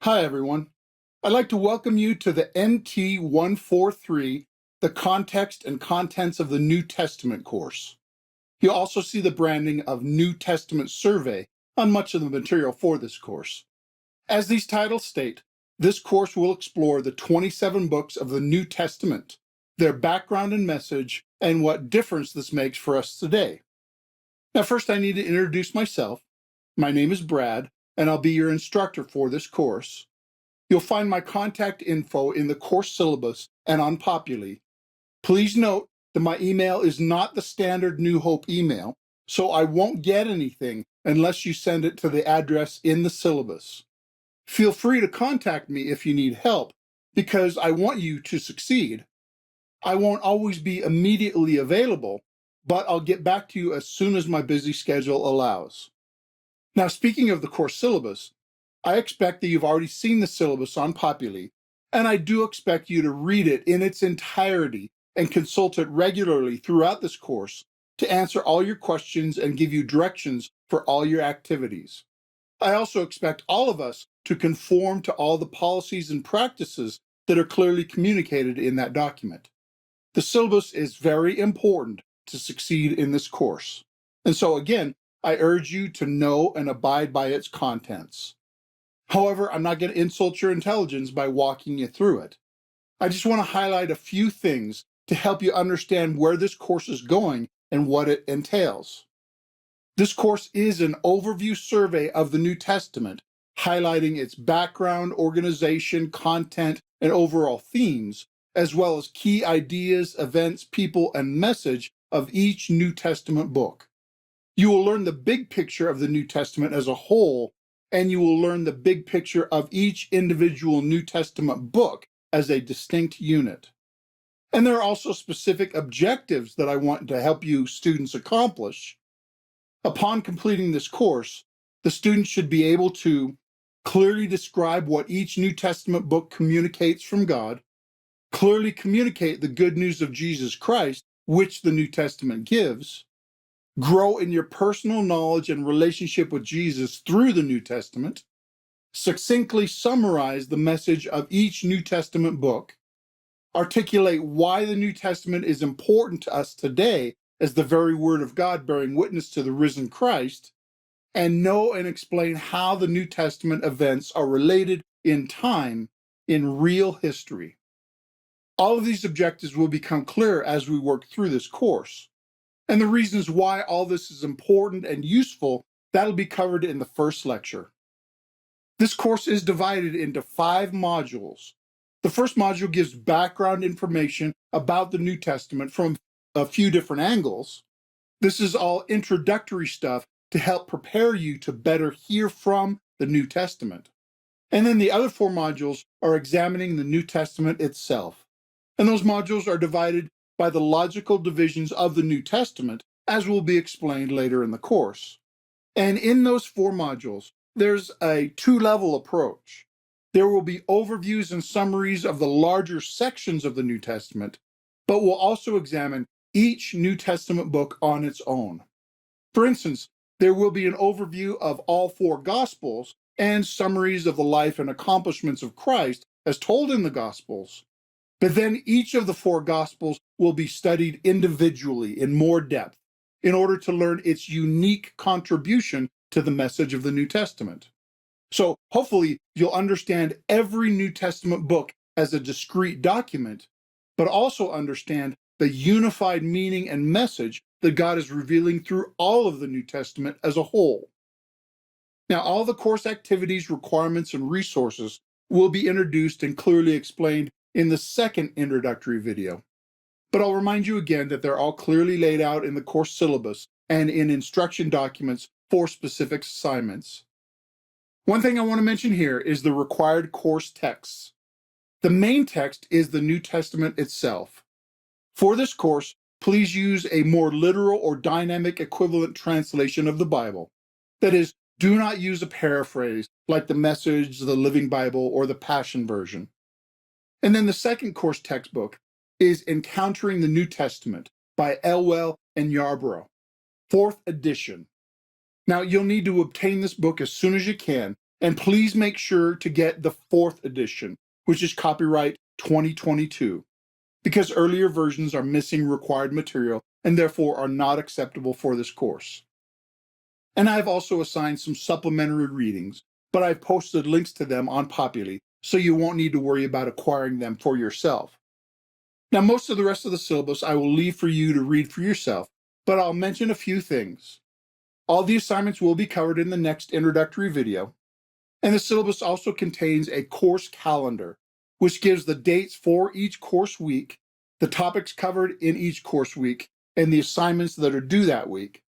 Hi, everyone. I'd like to welcome you to the NT143, the Context and Contents of the New Testament course. You'll also see the branding of New Testament Survey on much of the material for this course. As these titles state, this course will explore the 27 books of the New Testament, their background and message, and what difference this makes for us today. Now, first I need to introduce myself. My name is Brad, and I'll be your instructor for this course. You'll find my contact info in the course syllabus and on Populi. Please note that my email is not the standard New Hope email, so I won't get anything unless you send it to the address in the syllabus. Feel free to contact me if you need help, because I want you to succeed. I won't always be immediately available, but I'll get back to you as soon as my busy schedule allows. Now, speaking of the course syllabus, I expect that you've already seen the syllabus on Populi, and I do expect you to read it in its entirety and consult it regularly throughout this course to answer all your questions and give you directions for all your activities. I also expect all of us to conform to all the policies and practices that are clearly communicated in that document. The syllabus is very important to succeed in this course. And so again, I urge you to know and abide by its contents. However, I'm not going to insult your intelligence by walking you through it. I just want to highlight a few things to help you understand where this course is going and what it entails. This course is an overview survey of the New Testament, highlighting its background, organization, content, and overall themes, as well as key ideas, events, people, and message of each New Testament book. You will learn the big picture of the New Testament as a whole, and you will learn the big picture of each individual New Testament book as a distinct unit. And there are also specific objectives that I want to help you students accomplish. Upon completing this course, the students should be able to clearly describe what each New Testament book communicates from God, clearly communicate the good news of Jesus Christ, which the New Testament gives, grow in your personal knowledge and relationship with Jesus through the New Testament, succinctly summarize the message of each New Testament book, articulate why the New Testament is important to us today as the very Word of God bearing witness to the risen Christ, and know and explain how the New Testament events are related in time in real history. All of these objectives will become clear as we work through this course. And the reasons why all this is important and useful, that'll be covered in the first lecture. This course is divided into 5 modules. The first module gives background information about the New Testament from a few different angles. This is all introductory stuff to help prepare you to better hear from the New Testament. And then the other 4 modules are examining the New Testament itself. And those modules are divided by the logical divisions of the New Testament, as will be explained later in the course. And in those 4 modules, there's a 2-level approach. There will be overviews and summaries of the larger sections of the New Testament, but we'll also examine each New Testament book on its own. For instance, there will be an overview of all 4 Gospels and summaries of the life and accomplishments of Christ as told in the Gospels. But then each of the 4 Gospels will be studied individually in more depth in order to learn its unique contribution to the message of the New Testament. So hopefully you'll understand every New Testament book as a discrete document, but also understand the unified meaning and message that God is revealing through all of the New Testament as a whole. Now, all the course activities, requirements, and resources will be introduced and clearly explained in the second introductory video. But I'll remind you again that they're all clearly laid out in the course syllabus and in instruction documents for specific assignments. One thing I want to mention here is the required course texts. The main text is the New Testament itself. For this course, please use a more literal or dynamic equivalent translation of the Bible. That is, do not use a paraphrase like the Message, the Living Bible, or the Passion Version. And then the second course textbook is Encountering the New Testament by Elwell and Yarborough, 4th edition. Now, you'll need to obtain this book as soon as you can, And please make sure to get the 4th edition, which is copyright 2022, because earlier versions are missing required material and therefore are not acceptable for this course. And I've also assigned some supplementary readings, but I've posted links to them on Populi, so you won't need to worry about acquiring them for yourself. Now, most of the rest of the syllabus I will leave for you to read for yourself, but I'll mention a few things. All the assignments will be covered in the next introductory video, and the syllabus also contains a course calendar, which gives the dates for each course week, the topics covered in each course week, and the assignments that are due that week.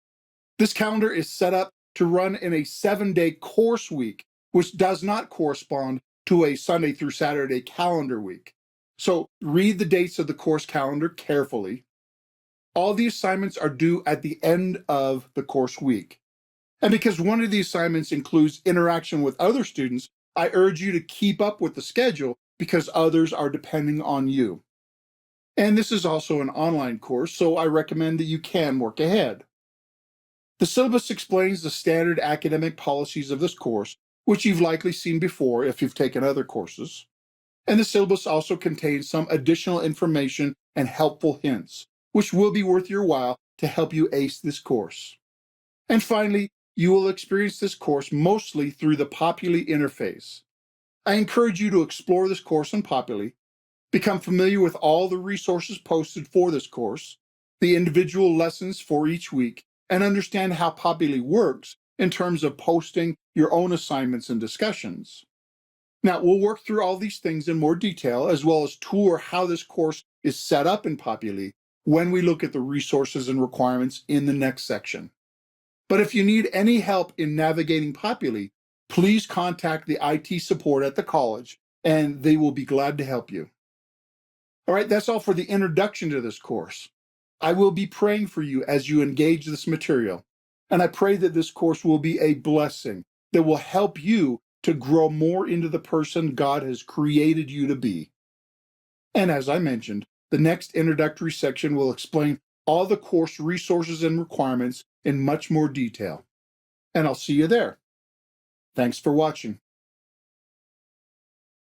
This calendar is set up to run in a 7-day course week, which does not correspond to a Sunday through Saturday calendar week. So read the dates of the course calendar carefully. All the assignments are due at the end of the course week. And because one of the assignments includes interaction with other students, I urge you to keep up with the schedule because others are depending on you. And this is also an online course, so I recommend that you can work ahead. The syllabus explains the standard academic policies of this course, which you've likely seen before if you've taken other courses. And the syllabus also contains some additional information and helpful hints, which will be worth your while to help you ace this course. And finally, you will experience this course mostly through the Populi interface. I encourage you to explore this course on Populi, become familiar with all the resources posted for this course, the individual lessons for each week, and understand how Populi works in terms of posting your own assignments and discussions. Now, we'll work through all these things in more detail, as well as tour how this course is set up in Populi when we look at the resources and requirements in the next section. But if you need any help in navigating Populi, please contact the IT support at the college, and they will be glad to help you. All right, that's all for the introduction to this course. I will be praying for you as you engage this material, and I pray that this course will be a blessing that will help you to grow more into the person God has created you to be. And as I mentioned, the next introductory section will explain all the course resources and requirements in much more detail. And I'll see you there. Thanks for watching.